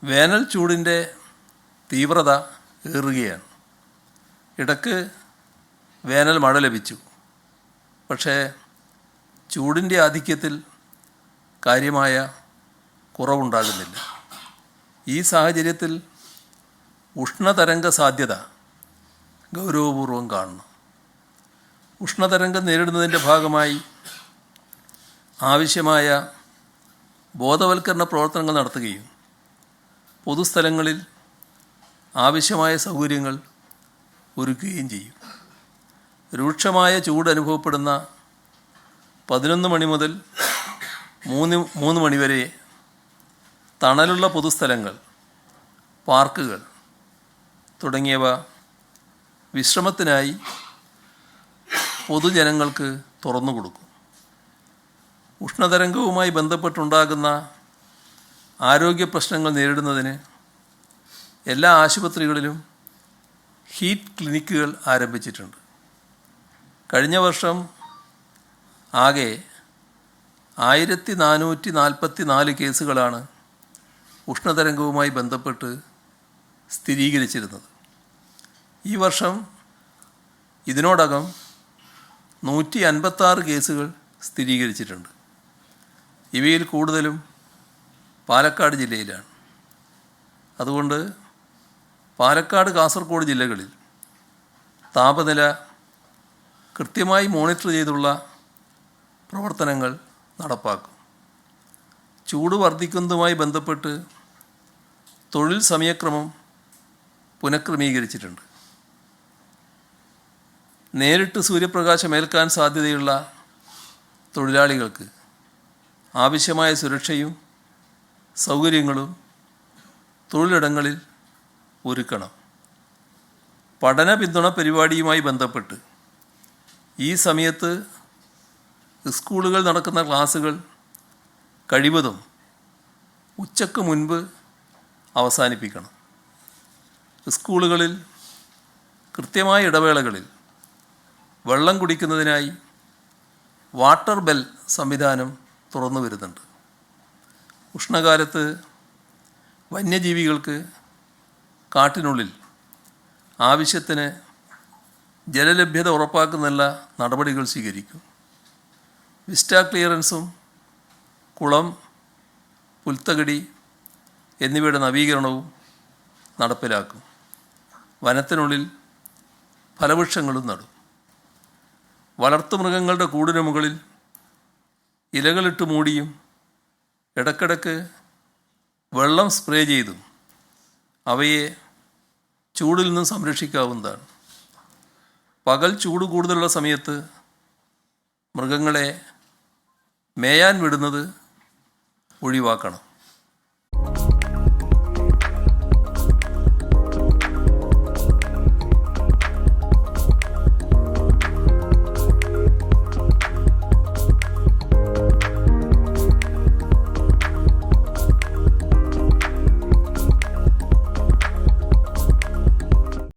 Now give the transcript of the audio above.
വേനൽ ചൂടിൻ്റെ തീവ്രത ഏറുകയാണ്. ഇടയ്ക്ക് വേനൽ മഴ ലഭിച്ചു. പക്ഷേ ചൂടിൻ്റെ ആധിക്യത്തിൽ കാര്യമായ കുറവുണ്ടാകുന്നില്ല. ഈ സാഹചര്യത്തിൽ ഉഷ്ണതരംഗ സാധ്യത ഗൗരവപൂർവം കാണണം. ഉഷ്ണതരംഗം നേരിടുന്നതിൻ്റെ ഭാഗമായി ആവശ്യമായ ബോധവൽക്കരണ പ്രവർത്തനങ്ങൾ നടത്തുകയും പൊതുസ്ഥലങ്ങളിൽ ആവശ്യമായ സൗകര്യങ്ങൾ ഒരുക്കുകയും ചെയ്യും. രൂക്ഷമായ ചൂട് അനുഭവപ്പെടുന്ന 11 മണി മുതൽ 3 മണി വരെ തണലുള്ള പൊതുസ്ഥലങ്ങൾ, പാർക്കുകൾ തുടങ്ങിയവ വിശ്രമത്തിനായി പൊതുജനങ്ങൾക്ക് തുറന്നു കൊടുക്കും. ഉഷ്ണതരംഗവുമായി ബന്ധപ്പെട്ടുണ്ടാകുന്ന ആരോഗ്യ പ്രശ്നങ്ങൾ നേരിടുന്നതിന് എല്ലാ ആശുപത്രികളിലും ഹീറ്റ് ക്ലിനിക്കുകൾ ആരംഭിച്ചിട്ടുണ്ട്. കഴിഞ്ഞ വർഷം ആകെ 1444 കേസുകളാണ് ഉഷ്ണതരംഗവുമായി ബന്ധപ്പെട്ട് സ്ഥിരീകരിച്ചിരുന്നത്. ഈ വർഷം ഇതിനോടകം 156 കേസുകൾ സ്ഥിരീകരിച്ചിട്ടുണ്ട്. ഇവയിൽ കൂടുതലും പാലക്കാട് ജില്ലയിലാണ്. അതുകൊണ്ട് പാലക്കാട്, കാസർഗോഡ് ജില്ലകളിൽ താപനില കൃത്യമായി മോണിറ്റർ ചെയ്തുള്ള പ്രവർത്തനങ്ങൾ നടപ്പാക്കും. ചൂട് വർദ്ധിക്കുന്നതുമായി ബന്ധപ്പെട്ട് തൊഴിൽ സമയക്രമം പുനഃക്രമീകരിച്ചിട്ടുണ്ട്. നേരിട്ട് സൂര്യപ്രകാശം ഏൽക്കാൻ സാധ്യതയുള്ള തൊഴിലാളികൾക്ക് ആവശ്യമായ സുരക്ഷയും സൗകര്യങ്ങളും തൊഴിലിടങ്ങളിൽ ഒരുക്കണം. പഠന പിന്തുണ പരിപാടിയുമായി ബന്ധപ്പെട്ട് ഈ സമയത്ത് സ്കൂളുകൾ നടക്കുന്ന ക്ലാസ്സുകൾ കഴിവതും ഉച്ചയ്ക്ക് മുൻപ് അവസാനിപ്പിക്കണം. സ്കൂളുകളിൽ കൃത്യമായ ഇടവേളകളിൽ വെള്ളം കുടിക്കുന്നതിനായി വാട്ടർ ബെൽ സംവിധാനം തുറന്നു വരുന്നുണ്ട്. ഉഷ്ണകാലത്ത് വന്യജീവികൾക്ക് കാട്ടിനുള്ളിൽ ആവശ്യത്തിന് ജലലഭ്യത ഉറപ്പാക്കുന്നല്ല നടപടികൾ സ്വീകരിക്കും. വിസ്റ്റ ക്ലിയറൻസും കുളം, പുൽത്തകടി എന്നിവയുടെ നവീകരണവും നടപ്പിലാക്കും. വനത്തിനുള്ളിൽ ഫലവൃക്ഷങ്ങളും നടും. വളർത്തുമൃഗങ്ങളുടെ കൂടിന് മുകളിൽ ഇലകളിട്ട് മൂടിയും ഇടയ്ക്കിടയ്ക്ക് വെള്ളം സ്പ്രേ ചെയ്തും അവയെ ചൂടിൽ നിന്നും സംരക്ഷിക്കാവുന്നതാണ്. പകൽ ചൂട് കൂടുതലുള്ള സമയത്ത് മൃഗങ്ങളെ മേയാൻ വിടുന്നത് ഒഴിവാക്കണം.